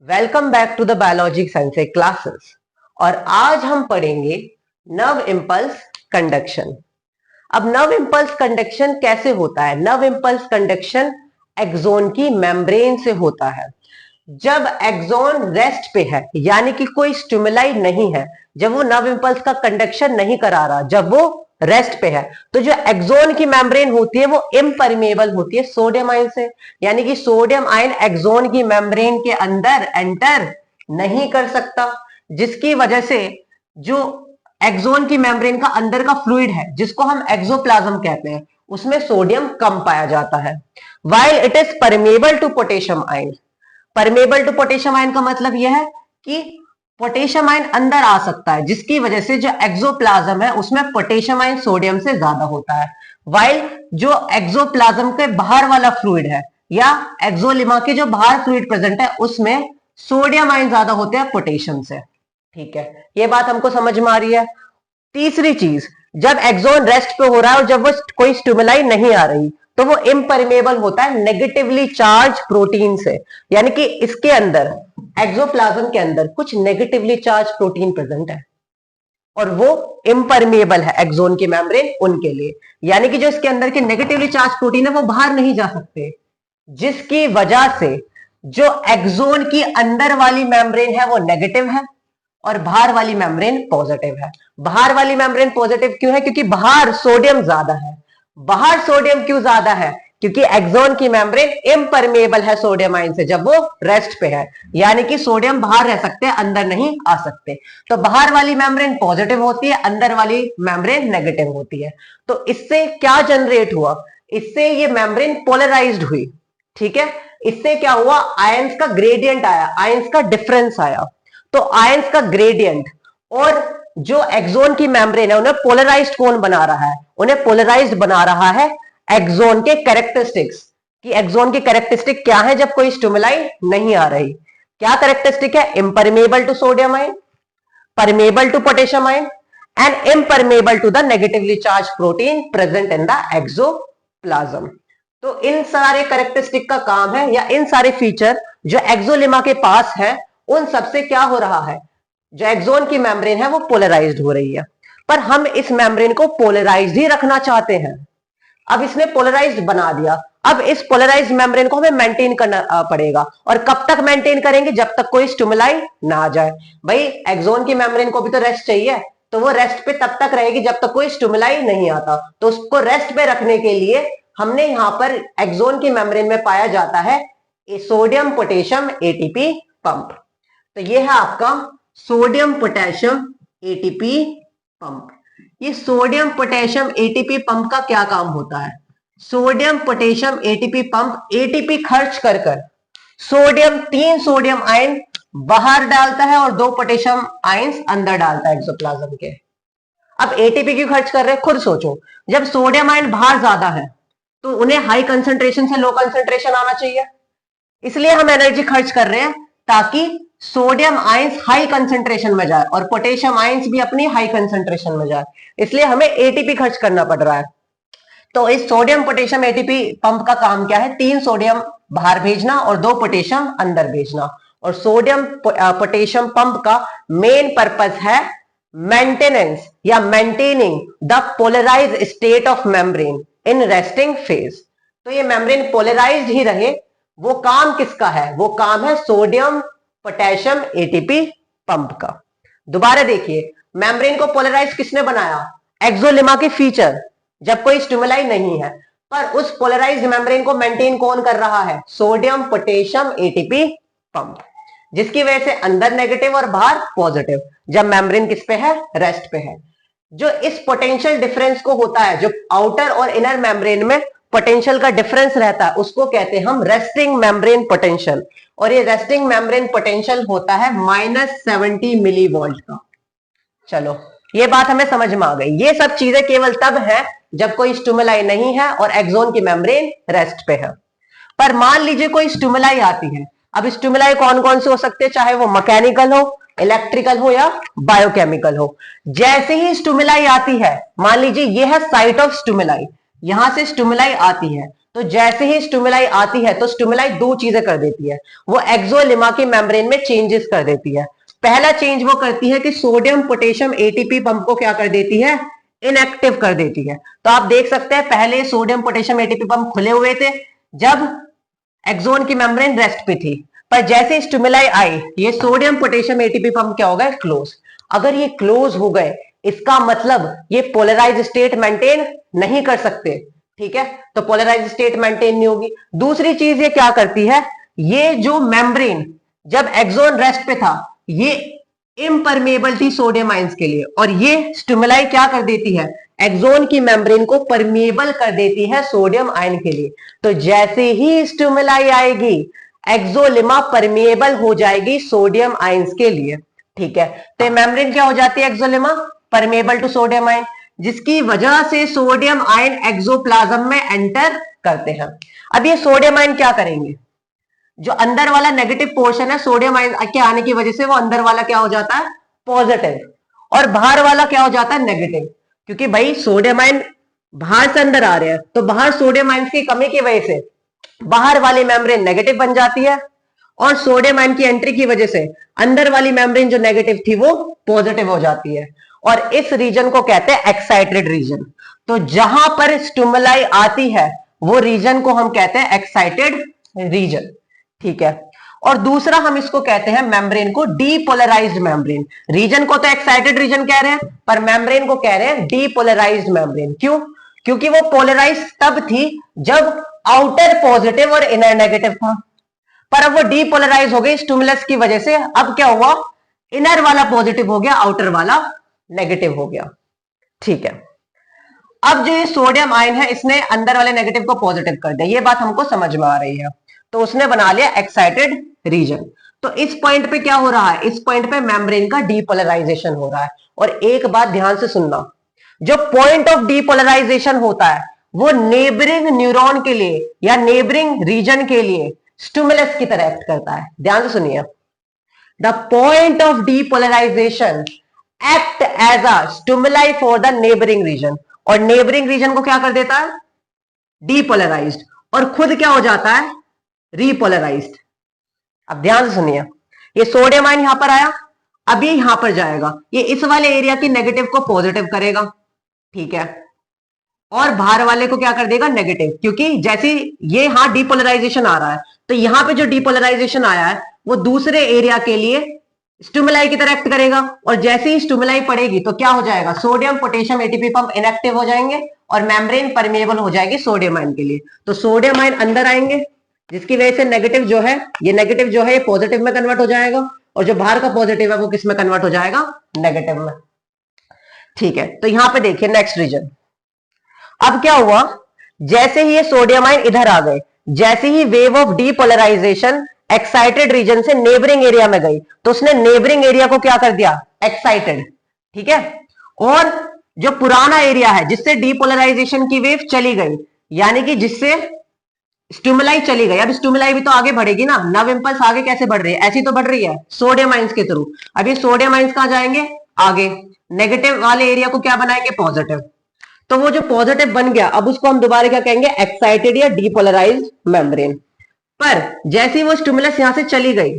Welcome back to the biology science classes. और आज हम पढ़ेंगे नर्व इंपल्स कंडक्शन। अब नर्व इंपल्स कंडक्शन कैसे होता है? नर्व इंपल्स कंडक्शन एक्सोन की मेम्ब्रेन से होता है। जब एक्सोन रेस्ट पे है, यानी कि कोई स्टिमुलाई नहीं है, जब वो नर्व इंपल्स का कंडक्शन नहीं करा रहा, जब वो रेस्ट पे है, तो जो एक्सोन की मेम्ब्रेन होती है वो इम्परमेबल होती है सोडियम आयन से। यानी कि सोडियम आयन एक्सोन की मेम्ब्रेन के अंदर एंटर नहीं कर सकता, जिसकी वजह से जो एक्सोन की मेम्ब्रेन का अंदर का फ्लूइड है, जिसको हम एक्सोप्लाज्म कहते हैं, उसमें सोडियम कम पाया जाता है। While it is permeable to potassium ion. Permeable to potassium ion का मतलब यह है कि पोटेशियम आयन अंदर आ सकता है, जिसकी वजह से जो एक्सोप्लाज्म है उसमें पोटेशियम आयन सोडियम से ज्यादा होता है। वाइल जो एक्सोप्लाज्म के बाहर वाला फ्लूइड है या एक्सोलिमा के जो बाहर फ्लूइड प्रेजेंट है, उसमें सोडियम आयन ज्यादा होते हैं पोटेशियम से। ठीक है, ये बात हमको समझ में आ रही है। तीसरी चीज, जब एक्सोन रेस्ट पे हो रहा है और जब वो कोई स्टिमुलाई नहीं आ रही, तो वो इम्परमेबल होता है नेगेटिवली चार्ज प्रोटीन से। यानी कि इसके अंदर, एक्सोप्लाज्म के अंदर कुछ नेगेटिवली चार्ज प्रोटीन प्रेजेंट है और वो इम्परमेबल है एक्सोन की मेम्ब्रेन उनके लिए। यानी कि जो इसके अंदर के नेगेटिवली चार्ज प्रोटीन है वो बाहर नहीं जा सकते, जिसकी वजह से जो एक्सोन की अंदर वाली मेम्ब्रेन है वो नेगेटिव है और बाहर वाली मेम्ब्रेन पॉजिटिव है। बाहर वाली मेम्ब्रेन पॉजिटिव क्यों है? क्योंकि बाहर सोडियम ज्यादा है। बाहर सोडियम क्यों ज्यादा है? क्योंकि एक्सोन की मेम्ब्रेन इम्परमेबल है सोडियम आयन से जब वो रेस्ट पे है। यानी कि सोडियम बाहर रह सकते हैं, अंदर नहीं आ सकते। तो बाहर वाली मेम्ब्रेन पॉजिटिव होती है, अंदर वाली मेम्ब्रेन नेगेटिव होती है। तो इससे क्या जनरेट हुआ? इससे ये मेम्ब्रेन पोलराइज्ड हुई। ठीक है, इससे क्या हुआ? आयंस का ग्रेडियंट आया, आयंस का डिफरेंस आया। तो आयंस का ग्रेडियंट और जो एक्सोन की मेम्ब्रेन है, उन्हें पोलराइज्ड कौन बना रहा है? उन्हें पोलराइज्ड बना रहा है एक्सोन के कैरेक्टरिस्टिक्स। कि एक्सोन की कैरेक्टरिस्टिक क्या है जब कोई स्टिमुलाई नहीं आ रही? क्या कैरेक्टरिस्टिक है? Impermeable to sodium ion, permeable to potassium ion and impermeable to the negatively charge protein present in the axoplasm. तो इन सारे कैरेक्टरिस्टिक का काम है, या इन सारे फीचर जो एक्सोलिमा के पास है, उन सबसे क्या हो रहा है? जो एक्सोन की मेम्ब्रेन है वो पोलराइज्ड हो रही है। पर हम इस मेम्ब्रेन को पोलराइज्ड ही रखना चाहते हैं। अब इसने पोलराइज्ड बना दिया, अब इस पोलराइज्ड मेम्ब्रेन को हमें मेंटेन करना पड़ेगा। और कब तक मेंटेन करेंगे? जब तक कोई स्टिमुलाई ना आ जाए। भाई एक्सोन की मेम्ब्रेन को भी तो रेस्ट चाहिए, तो वो रेस्ट पे तब तक रहेगी जब तक कोई स्टिमुलाई नहीं आता। तो उसको रेस्ट पे रखने के लिए हमने यहां पर एक्सोन की मेम्ब्रेन में पाया जाता है सोडियम पोटेशियम एटीपी पंप। तो ये है आपका सोडियम पोटेशियम एटीपी पंप। ये सोडियम पोटेशियम एटीपी पंप का क्या काम होता है? Sodium potassium ATP pump ATP खर्च कर कर सोडियम, 3 सोडियम आयन बाहर डालता है और 2 पोटेशियम आयंस अंदर डालता है एक्सोप्लाज्म के। अब एटीपी क्यों खर्च कर रहे हैं? खुद सोचो। जब सोडियम आयन बाहर ज्यादा है तो उन्हें हाई कंसंट्रेशन से लो कंसंट्रेशन आना चाहिए, इसलिए हम एनर्जी खर्च कर रहे हैं ताकि सोडियम आयंस हाई कंसंट्रेशन में जाए और पोटेशियम आयंस भी अपनी हाई कंसंट्रेशन में जाए, इसलिए हमें एटीपी खर्च करना पड़ रहा है। तो इस सोडियम पोटेशियम एटीपी पंप का काम क्या है? 3 सोडियम बाहर भेजना और 2 पोटेशियम अंदर भेजना। और सोडियम पोटेशियम पंप का मेन पर्पस है मेंटेनेंस या maintaining the polarized state of membrane in resting phase. तो ये मेम्ब्रेन पोलराइज्ड ही रहे, वो काम किसका है? वो काम है सोडियम पोटेशियम एटीपी पंप का। दोबारा देखिए, मेम्ब्रेन को पोलराइज किसने बनाया? एक्सोलिमा की फीचर, जब कोई स्टिमुलाई नहीं है। पर उस पोलराइज्ड मेम्ब्रेन को मेंटेन कौन कर रहा है? सोडियम पोटेशियम एटीपी पंप, जिसकी वजह से अंदर नेगेटिव और बाहर पॉजिटिव, जब मेम्ब्रेन किस पे है? रेस्ट पे है। जो इस पोटेंशियल डिफरेंस को होता है, जो आउटर और इनर मेम्ब्रेन में पोटेंशियल का डिफरेंस रहता है, उसको कहते हैं हम रेस्टिंग मेम्ब्रेन पोटेंशियल। और ये रेस्टिंग मेम्ब्रेन पोटेंशियल होता है -70 मिली वोल्ट का। चलो, ये बात हमें समझ में आ गई। ये सब चीजें केवल तब है जब कोई स्टिमुलाई नहीं है और एक्सोन की मेम्ब्रेन रेस्ट पे है। पर मान लीजिए कोई स्टिमुलाई आती है। अब स्टिमुलाई कौन कौन से हो सकते हैं? चाहे वो मैकेनिकल हो, इलेक्ट्रिकल हो या बायोकेमिकल हो। जैसे ही स्टिमुलाई आती है, मान लीजिए ये है साइट ऑफ स्टिमुलाई, यहां से स्टिमुलाई आती है, तो जैसे ही स्टिमुलाई आती है तो स्टिमुलाई दो चीजें कर देती है, वो एक्सोलिमा की मेम्ब्रेन में चेंजेस कर देती है। पहला चेंज वो करती है कि सोडियम पोटेशियम एटीपी पंप को क्या कर देती है, इनएक्टिव कर देती है। तो आप देख सकते हैं पहले सोडियम पोटेशियम एटीपी पंप खुले हुए थे जब एक्सोन की मेम्ब्रेन रेस्ट पे थी, पर जैसे स्टिमुलाई आई ये सोडियम पोटेशियम एटीपी पंप क्या हो गए, क्लोज। अगर ये क्लोज हो गए इसका मतलब ये पोलराइज स्टेट मेंटेन नहीं कर सकते, ठीक है, तो पोलराइज स्टेट मेंटेन नहीं होगी। दूसरी चीज ये क्या करती है, ये जो मेम्ब्रेन जब एक्सोन रेस्ट पे था ये इम्परमेबल थी सोडियम आयंस के लिए, और ये स्टिमुलाई क्या कर देती है, एक्सोन की मेम्ब्रेन को परमेबल कर देती है सोडियम आयन के लिए। तो जैसे ही स्टिमुलाई आएगी एक्सोलिमा परमेबल हो जाएगी सोडियम आयंस के लिए, ठीक है। तो मेम्ब्रेन क्या हो जाती है, एक्सोलिमा परमेबल टू सोडियम आयन, जिसकी वजह से सोडियम आयन एक्सोप्लाज्म में एंटर करते हैं। अब ये सोडियम आयन क्या करेंगे, जो अंदर वाला नेगेटिव पोर्शन है सोडियम आयन के आने की वजह से वो अंदर वाला क्या हो जाता है, पॉजिटिव, और बाहर वाला क्या हो जाता है, नेगेटिव। क्योंकि भाई सोडियम आयन बाहर से अंदर आ रहे हैं तो बाहर सोडियम आयन की कमी की वजह से बाहर वाली मेम्ब्रेन नेगेटिव बन जाती है, और सोडियम आयन की एंट्री की वजह से अंदर वाली मेम्ब्रेन जो नेगेटिव थी वो पॉजिटिव हो जाती है, और इस रीजन को कहते हैं एक्साइटेड रीजन। तो जहां पर स्टिमुलाई आती है वो रीजन को हम कहते हैं एक्साइटेड रीजन, ठीक है। और दूसरा हम इसको कहते हैं मेम्ब्रेन को डीपोलराइज्ड मेम्ब्रेन। रीजन को तो एक्साइटेड रीजन कह रहे हैं पर मेम्ब्रेन को कह रहे हैं डीपोलराइज्ड मेम्ब्रेन। क्यों, क्योंकि वो पोलराइज तब थी जब आउटर पॉजिटिव और इनर नेगेटिव था, पर अब वो डीपोलराइज हो गई स्टिमुलस की वजह से। अब क्या हुआ, इनर वाला पॉजिटिव हो गया, आउटर वाला नेगेटिव हो गया, ठीक है। अब जो ये सोडियम आयन है इसने अंदर वाले नेगेटिव को पॉजिटिव कर दिया, ये बात हमको समझ में आ रही है, तो उसने बना लिया एक्साइटेड रीजन। तो इस पॉइंट पे क्या हो रहा है, इस पॉइंट पे मेम्ब्रेन का डीपोलराइजेशन हो रहा है। और एक बात ध्यान से सुनना, जो पॉइंट ऑफ डीपोलराइजेशन होता है वो नेबरिंग न्यूरॉन के लिए या नेबरिंग रीजन के लिए स्टिमुलस की तरह एक्ट करता है। ध्यान से सुनिए, the point of depolarization act as a stimuli for the neighbouring region, और नेबरिंग रीजन को क्या कर देता है, डीपोलराइज्ड, और खुद क्या हो जाता है, रीपोलराइज्ड। अब ध्यान से सुनिए, ये सोडियम आयन यहां पर आया, अब ये यहां पर जाएगा, ये इस वाले एरिया की नेगेटिव को पॉजिटिव करेगा, ठीक है, और बाहर वाले को क्या कर देगा, नेगेटिव। क्योंकि जैसे ये यहां डीपोलराइजेशन आ रहा है तो यहां पे जो डीपोलराइजेशन आया है वो दूसरे एरिया के लिए स्टिमुलाई की तरह एक्ट करेगा, और जैसे ही स्टिमुलाई पड़ेगी तो क्या हो जाएगा, sodium potassium ATP pump inactive हो जाएंगे और मेम्ब्रेन परमेबल हो जाएगी सोडियम आयन के लिए। तो सोडियम आयन अंदर आएंगे जिसकी वजह से नेगेटिव जो है ये पॉजिटिव में कन्वर्ट हो जाएगा, और जो बाहर का पॉजिटिव है वो किस में कन्वर्ट हो जाएगा, नेगेटिव में, ठीक है। तो यहां पे देखिए नेक्स्ट रीजन, अब क्या हुआ, जैसे ही ये सोडियम आयन इधर आ गए, जैसे ही wave of depolarization excited region से नेबरिंग एरिया में गई तो उसने नेबरिंग एरिया को क्या कर दिया, एक्साइटेड, ठीक है। और जो पुराना एरिया है जिससे डीपोलराइजेशन की वेव चली गई, यानी कि जिससे स्टिमुलाई चली गई, अब स्टिमुलाई भी तो आगे बढ़ेगी ना, नव इंपल्स आगे कैसे बढ़ रही है, ऐसी तो बढ़ रही है सोडियम आयंस के थ्रू। अब ये सोडियम आयंस कहां जाएंगे, आगे, नेगेटिव वाले एरिया को क्या बनाएंगे, पॉजिटिव। तो वो जो पॉजिटिव बन गया अब उसको हम दोबारा क्या कहेंगे, एक्साइटेड या डीपोलराइज्ड मेम्ब्रेन। पर जैसे ही वो स्टिमुलस यहां से चली गई,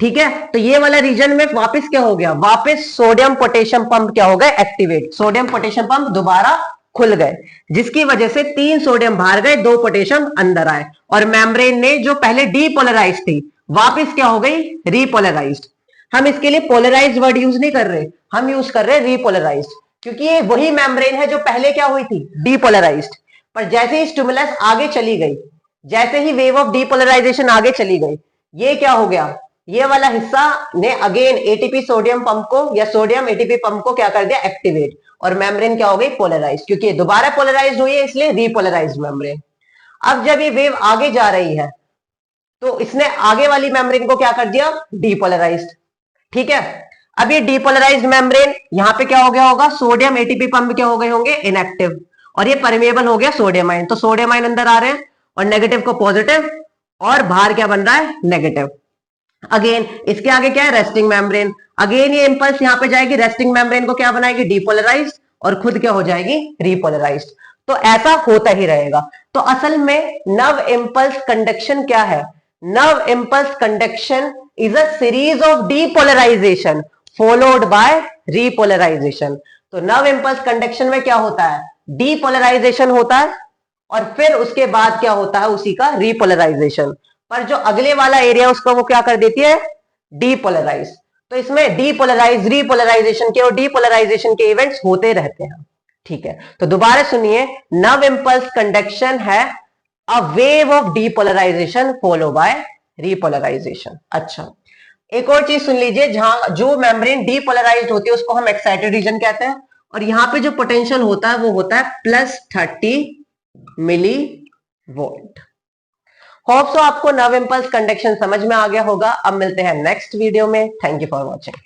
ठीक है, तो ये वाला रीजन में वापस क्या हो गया, वापस सोडियम पोटेशियम पंप क्या हो गए, एक्टिवेट, सोडियम पोटेशियम पंप दोबारा खुल गए, जिसकी वजह से 3 सोडियम बाहर गए, 2 पोटेशियम अंदर आए, और मेम्ब्रेन ने जो पहले डीपोलराइज थी वापस क्या हो गई, रीपोलराइज्ड। हम इसके लिए पोलराइज्ड वर्ड यूज नहीं कर रहे, हम यूज कर रहे हैं रीपोलराइज्ड, क्योंकि ये वही मेम्ब्रेन है जो पहले क्या हुई थी, डीपोलराइज्ड। पर जैसे ही स्टिमुलस आगे चली गई, जैसे ही वेव ऑफ डीपोलराइजेशन आगे चली गई, ये क्या हो गया, ये वाला हिस्सा ने अगेन एटीपी सोडियम पंप को या सोडियम एटीपी पंप को क्या कर दिया, एक्टिवेट, और मेम्ब्रेन क्या हो गई, पोलराइज, क्योंकि ये दोबारा पोलराइज हुई है इसलिए रीपोलराइज मेम्ब्रेन। अब जब ये वेव आगे जा रही है तो इसने आगे वाली मेम्ब्रेन को क्या कर दिया, डीपोलराइज्ड, ठीक है। अब ये डीपोलराइज्ड मेम्ब्रेन यहां पे क्या हो गया होगा, सोडियम एटीपी पंप क्या हो गए होंगे, इनएक्टिव, और ये परमेबल हो गया सोडियम आयन। तो सोडियम आयन अंदर आ रहे हैं और नेगेटिव को पॉजिटिव, और बाहर क्या बन रहा है, नेगेटिव। अगेन इसके आगे क्या है, रेस्टिंग मेम्ब्रेन, अगेन ये इंपल्स यहां पे जाएगी, रेस्टिंग मेम्ब्रेन को क्या बनाएगी, डीपोलराइज्ड, और खुद क्या हो जाएगी, रीपोलराइज्ड। तो ऐसा होता ही रहेगा। तो असल में नव इंपल्स कंडक्शन क्या है? Nerve impulse conduction is a series of depolarization followed by repolarization. तो नव इंपल्स कंडक्शन में क्या होता है? डीपोलराइजेशन होता है और फिर उसके बाद क्या होता है? उसी का रीपोलराइजेशन। पर जो अगले वाला एरिया उसका वो क्या कर देती है? डीपोलराइज। तो इसमें डीपोलराइज रीपोलराइजेशन के और डीपोलराइजेशन के इवेंट्स होते रहते हैं। ठीक है, तो दोबारा सुनिए, नव इंपल्स कंडक्शन है a wave of depolarization follow by repolarization. अच्छा, एक और चीज सुन लीजिए, जहां जो मेम्ब्रेन डीपोलराइज्ड होती है उसको हम एक्साइटेड रीजन कहते हैं, और यहां पे जो पोटेंशियल होता है वो होता है +30 मिली वोल्ट। होप सो आपको नव इंपल्स कंडक्शन समझ में आ गया होगा। अब मिलते हैं नेक्स्ट वीडियो में। Thank you for watching.